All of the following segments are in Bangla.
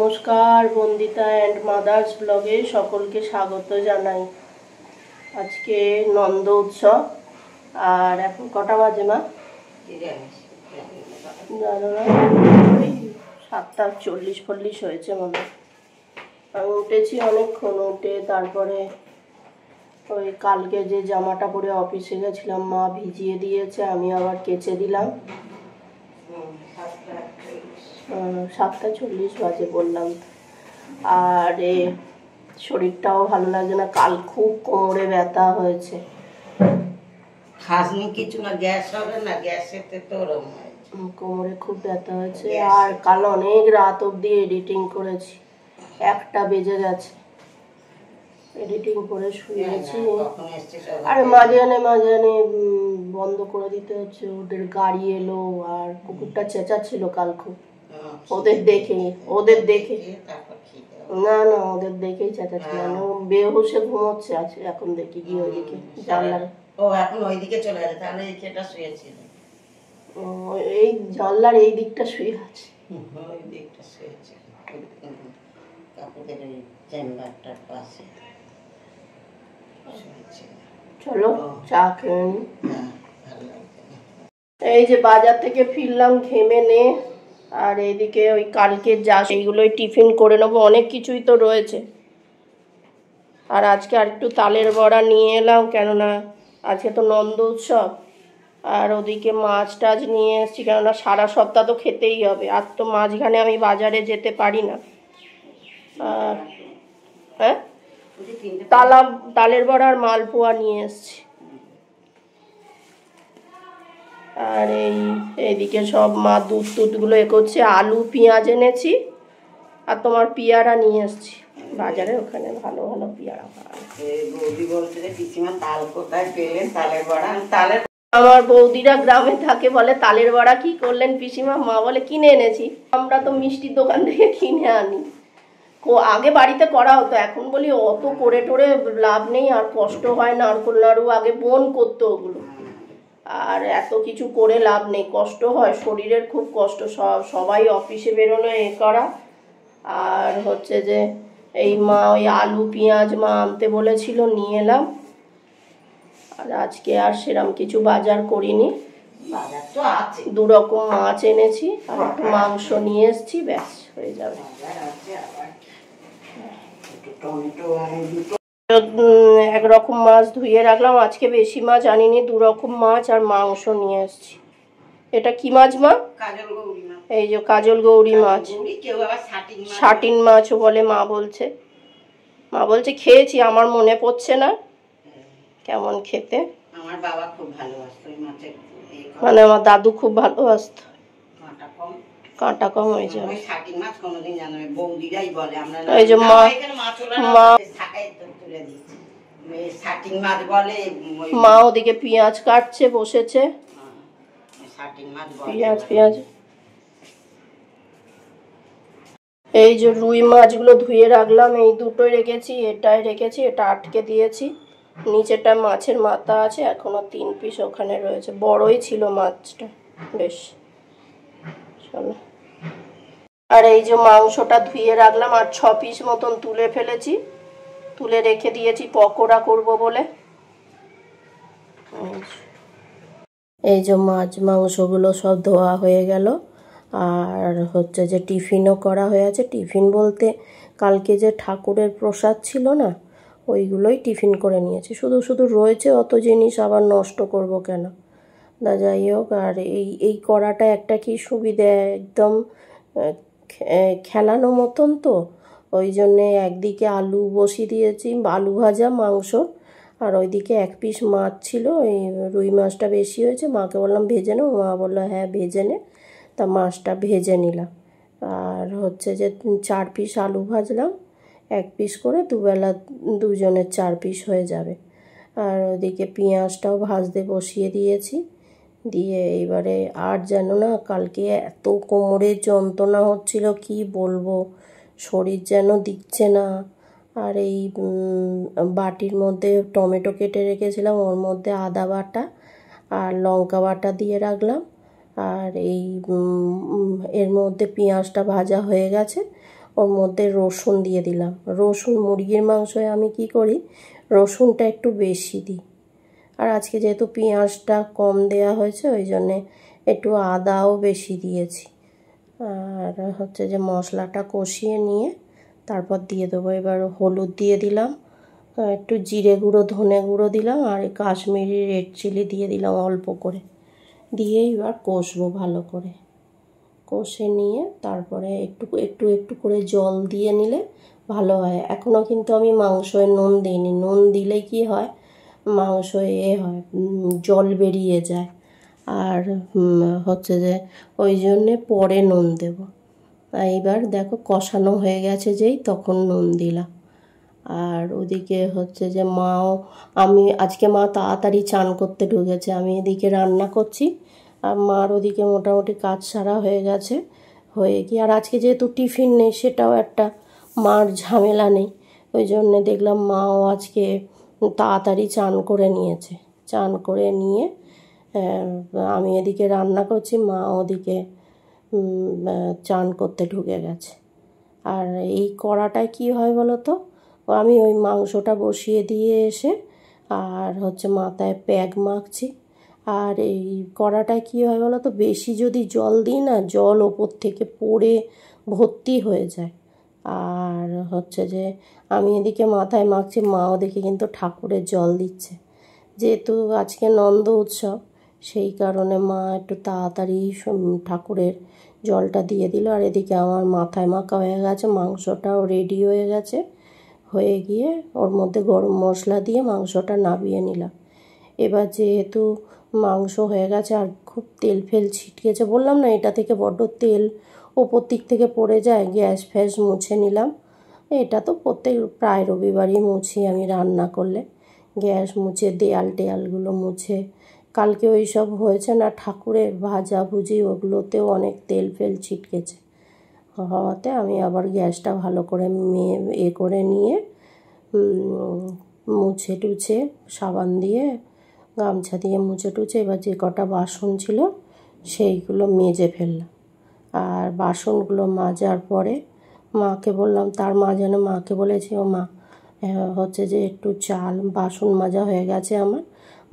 নমস্কার, বন্দিতা অ্যান্ড মাদার্স ব্লগে সকলকে স্বাগত জানাই। আজকে নন্দ উৎসব। আর এখন কটা বাজে মা? জানো না, ওই 7:40 হয়েছে মনে হয়। আমি উঠেছি অনেকক্ষণ, উঠে তারপরে ওই কালকে যে জামাটা পরে অফিসে গেছিলাম মা ভিজিয়ে দিয়েছে, আমি আবার কেচে দিলাম। 7:40 বাজে বললাম। আর শরীরটাও ভালো লাগছে না, কাল খুব কোমরে ব্যথা হয়েছে। খাসনি কিছু না, গ্যাস হবে না, গ্যাসেতে তো কোমরে খুব ব্যথা হয়েছে। আর কাল অনেক রাত অবধি এডিটিং করেছি, 1টা বেজে গেছে এডিটিং করে শুয়েছি। আরে মাঝে বন্ধ করে দিতে হচ্ছে, ওদের গাড়ি এলো আর কুকুরটা চেঁচাচ্ছিল কাল খুব। ওদের দেখে না ওদের দেখেই চেঁচাচ্ছিল। বেহুশে ঘুমোচ্ছে আছে এখন, দেখি গিয়ে ওইদিকে জানলার এখন ওইদিকে চলে গেছে, তাহলে এইটা শুয়েছিল। এই জানলার এই দিকটা শুয়ে আছে, ওই দিকটা শুয়েছিল কাকুদের ওই চেম্বারটার পাশে। চলো চা খেয়ে নি। এই যে বাজার থেকে ফিরলাম ঘেমে নে। আর এইদিকে ওই কালকে যা সেইগুলোই টিফিন করে নেবো, অনেক কিছুই তো রয়েছে। আর আজকে আর একটু তালের বড়া নিয়ে এলাম, কেননা আজকে তো নন্দ উৎসব। আর ওদিকে মাছ টাছ নিয়ে এসেছি, কেননা সারা সপ্তাহ তো খেতেই হবে। আর তো মাঝখানে আমি বাজারে যেতে পারি না। আর হ্যাঁ, তালের বড়া আর মালপোয়া নিয়ে এসেছি। আর এইদিকে সব মা দুধগুলো করছে। আলু পেঁয়াজ এনেছি, আর তোমার পেয়ারা নিয়ে এসেছি বাজারে, ওখানে ভালো ভালো পেয়ারা পাওয়া। আমার বৌদিরা গ্রামে থাকে, বলে তালের বড়া কি করলেন পিসিমা? মা বলে কিনে এনেছি। আমরা তো মিষ্টির দোকান থেকে কিনে আনি। আগে বাড়িতে করা হতো, এখন বলি অত করে টোরে লাভ নেই, আর কষ্ট হয়। নারকোল নাড়ু আগে বোন করতো ওগুলো, আর এত কিছু করে লাভ নেই, কষ্ট হয়, শরীরের খুব কষ্ট। সবাই অফিসে বেরোনো করা। আর হচ্ছে যে এই মা ওই আলু পেঁয়াজ মা আনতে বলেছিল, নিয়ে এলাম। আর আজকে আর সেরকম কিছু বাজার করিনি, 2 রকম মাছ এনেছি আর একটু মাংস নিয়ে এসেছি, ব্যাস হয়ে যাবে। একরকম মাছ ধুয়ে রাখলাম, আজকে বেশি মাছ আনিনি, 2 রকম মাছ আর মাংস নিয়ে এসেছি। এটা কি মাছ মা? এই যে কাজল গৌরী মাছ, শাটিন মাছও বলে মা বলছে। খেয়েছি, আমার মনে পড়ছে না কেমন খেতে। আমার বাবা খুব ভালোবাসতো এই মাছের, মানে আমার দাদু খুব ভালোবাসতো। কাঁটা কম হয়ে যাবে। শাটিন মাছ কোনোদিন জানো না, বৌদিরাই বলে। আমরা এই যে মা শাটিন মাছ বলে। মা ওদিকে পেঁয়াজ কাটছে, বসেছে। পেঁয়াজ এই যে রুই মাছগুলো ধুয়ে রাখলাম, এই দুটোই রেখেছি, এটাই রেখেছি, এটা আটকে দিয়েছি। নিচেটা মাছের মাথা আছে, এখনো 3 পিস ওখানে রয়েছে, বড়ই ছিল মাছটা বেশ। চলো। আর এই যে মাংসটা ধুয়ে রাখলাম, আর 6 পিস মতন তুলে ফেলেছি, তুলে রেখে দিয়েছি পকোড়া করব বলে। এই যে মাংসগুলো সব ধোয়া হয়ে গেল। আর হচ্ছে যে টিফিনও করা হয়ে আছে। টিফিন বলতে কালকে যে ঠাকুরের প্রসাদ ছিল না, ওইগুলোই টিফিন করে নিয়েছি। শুধু রয়েছে অত জিনিস, আবার নষ্ট করব কেন। যাই হোক। আর এই কড়াটা একটা কি সুবিধে, একদম খেলানো মতন তো, ওই জন্যে একদিকে আলু বসিয়ে দিয়েছি, আলু ভাজা মাংস, আর ওইদিকে 1 পিস মাছ ছিল। এই রুই মাছটা বেশি হয়েছে, মাকে বললাম ভেজে নাও, মা বললো হ্যাঁ ভেজে নে। তা মাছটা ভেজে নিলাম। আর হচ্ছে যে 4 পিস আলু ভাজলাম, 1 পিস করে, দুবেলা দুজনের 4 পিস হয়ে যাবে। আর ওদিকে পেঁয়াজটাও ভাজতে বসিয়ে দিয়েছি। দিয়ে এইবারে আর যেন না, কালকে এত কোমরের যন্ত্রণা হচ্ছিল কি বলবো, শরীর যেন দিচ্ছে না। আর এই বাটির মধ্যে টমেটো কেটে রেখেছিলাম, ওর মধ্যে আদা বাটা আর লঙ্কা বাটা দিয়ে রাখলাম। আর এর মধ্যে পেঁয়াজটা ভাজা হয়ে গেছে, ওর মধ্যে রসুন দিয়ে দিলাম। রসুন মুরগির মাংসয় আমি কি করি, রসুনটা একটু বেশি দিই। আর আজকে যেহেতু পেঁয়াজটা কম দেয়া হয়েছে ওই জন্যে একটু আদাও বেশি দিয়েছি। আর হচ্ছে যে মশলাটা কষিয়ে নিয়ে তারপর দিয়ে দেবো। এবার হলুদ দিয়ে দিলাম, একটু জিরে গুঁড়ো ধনে গুঁড়ো দিলাম, আর কাশ্মীরি রেড চিলি দিয়ে দিলাম অল্প করে, দিয়ে এবার কষবো ভালো করে। কষে নিয়ে তারপরে একটু একটু একটু করে জল দিয়ে নিলে ভালো হয়। এখনও কিন্তু আমি মাংসয় নুন দিইনি। নুন দিলে কি হয়, মাংস হয় জল বেরিয়ে যায়। আর হচ্ছে যে ওই জন্যে পরে নুন দেব। এইবার দেখো কষানো হয়ে গেছে যেই তখন নুন দিলাম। আর ওদিকে হচ্ছে যে আজকে মা তাড়াতাড়ি চান করতে ঢুকেছে, আমি এদিকে রান্না করছি আর মার ওদিকে মোটামুটি কাজ সারা হয়ে গেছে। হয়ে গিয়ে আর আজকে যেহেতু টিফিন নেই সেটাও একটা মার ঝামেলা নেই, ওই জন্যে দেখলাম মাও আজকে তাড়াতাড়ি চান করে নিয়েছে। চান করে নিয়ে আমি এদিকে রান্না করছি, মা ওদিকে চান করতে ঢুকে গেছে। আর এই কড়াটায় কি হয় বলো তো, আমি ওই মাংসটা বসিয়ে দিয়ে এসে আর হচ্ছে মাথায় প্যাক মাখছি। আর এই কড়াটায় কী হয় বলো তো, বেশি যদি জল দিই না, জল ওপর থেকে পড়ে ভর্তি হয়ে যায়। আর হচ্ছে যে আমি এদিকে মাথায় মাখছি, মা ওদিকে কিন্তু ঠাকুরের জল দিচ্ছে। যেহেতু আজকে নন্দ উৎসব সেই কারণে মা একটু তাড়াতাড়ি ঠাকুরের জলটা দিয়ে দিল। আর এদিকে আমার মাথায় মাখা হয়ে গেছে, মাংসটাও রেডি হয়ে গেছে। হয়ে গিয়ে ওর মধ্যে গরম মশলা দিয়ে মাংসটা নামিয়ে নিলাম। এবার যেহেতু মাংস হয়ে গেছে আর খুব তেল ফেল ছিটকেছে, বললাম না এটা থেকে বড্ড তেল ওপর দিক থেকে পড়ে যায়, গ্যাস ফ্যাস মুছে নিলাম। এটা তো প্রায় রবিবারই মুছি আমি রান্না করলে, গ্যাস মুছে দেয়াল টেয়ালগুলো মুছে। কালকে ওই সব হয়েছে না ঠাকুরের ভাজাভুজি, ওগুলোতেও অনেক তেল ফেল ছিটকেছে। হওয়াতে আমি আবার গ্যাসটা ভালো করে করে নিয়ে মুছে টুছে সাবান দিয়ে গামছা দিয়ে মুছে টুছে এবার যে কটা বাসন ছিল সেইগুলো মেজে ফেললাম। আর বাসনগুলো মাজার পরে মাকে বললাম, তার মাঝানে মাকে বলেছি, ও মা হচ্ছে যে একটু চাল, বাসন মাজা হয়ে গেছে আমার,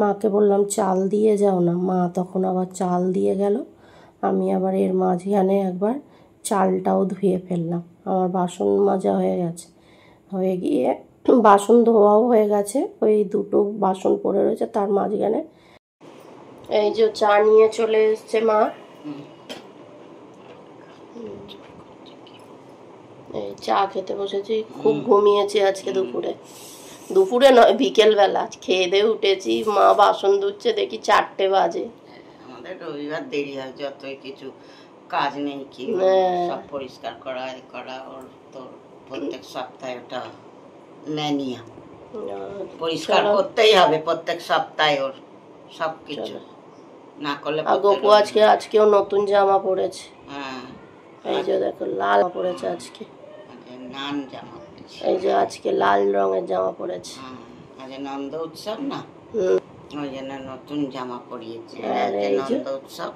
মাকে বললাম চাল দিয়ে যাও না। মা তখন আবার চাল দিয়ে গেল। আমি আবার এর মাঝখানে একবার চালটাও ধুয়ে ফেললাম। আমার বাসন মাজা হয়ে গেছে। হয়ে গিয়ে বাসন ধোয়াও হয়ে গেছে, ওই দুটো বাসন পড়ে রয়েছে তার মাঝখানে। এই যে চা নিয়ে চলে এসছে মা। এই চা খেতে বসেছি। খুব ঘুমিয়েছি আজকে দুপুরে নয় বিকেলবেলা। খেয়ে দিয়ে উঠেছি, মা বাসন ধুচ্ছে, দেখি 4টে বাজে। আমাদের রবিবার দেরি হয়, যতই কিছু কাজ নেই কি সব পরিষ্কার করা ওর তো প্রত্যেক সপ্তাহে ওটা ম্যানিয়া, পরিষ্কার করতেই হবে প্রত্যেক সপ্তাহে ওর সব কিছু না করলে। গপু আজকেও নতুন জামা পরেছে। হ্যাঁ এই যে দেখো লাল পরেছে আজকে, নান জামা পরেছে। এই যে আজকে লাল রঙের জামা পরেছে। আজ নন্দ উৎসব না, ওই জন্য নতুন জামা পরিয়েছে। নন্দ উৎসব,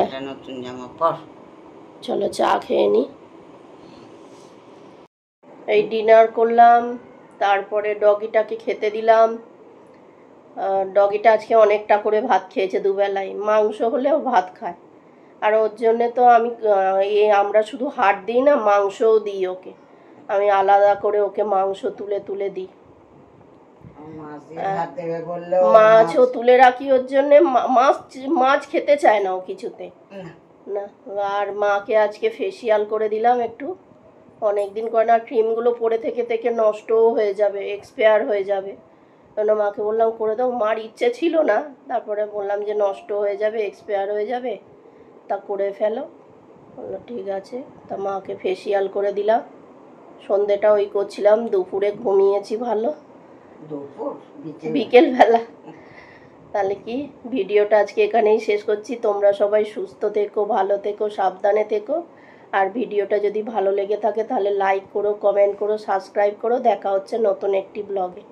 একটা নতুন জামা পর। চলো চা খেয়ে নি। এই ডিনার করলাম, তারপরে ডগিটাকে খেতে দিলাম। ডগিটা আজকে অনেকটা করে ভাত খেয়েছে দুবেলায়, মাংস হলেও ভাত খায়। আর ওর জন্যে তো আমরা শুধু হাড় দিই না, মাংসও দিই ওকে। আমি আলাদা করে ওকে মাংস তুলে তুলে দিই। মাছও তুলে রাখি ওর জন্যে। মাছ খেতে চায় না ও কিছুতে না। আর মাকে আজকে ফেসিয়াল করে দিলাম একটু, অনেকদিন করে না, ক্রিমগুলো পরে থেকে থেকে নষ্টও হয়ে যাবে, এক্সপায়ার হয়ে যাবে। কেন মাকে বললাম করে দাও, মার ইচ্ছে ছিল না, তারপরে বললাম যে নষ্ট হয়ে যাবে, এক্সপায়ার হয়ে যাবে, তা করে ফেলো। বললো ঠিক আছে, তা মাকে ফেসিয়াল করে দিলাম। সন্ধেটা ওই করছিলাম, দুপুরে ঘুমিয়েছি ভালো, বিকেলবেলা। তাহলে কি ভিডিওটা আজকে এখানেই শেষ করছি। তোমরা সবাই সুস্থ থেকো, ভালো থেকো, সাবধানে থেকো। আর ভিডিওটা যদি ভালো লেগে থাকে তাহলে লাইক করো, কমেন্ট করো, সাবস্ক্রাইব করো। দেখা হচ্ছে নতুন একটি ব্লগে।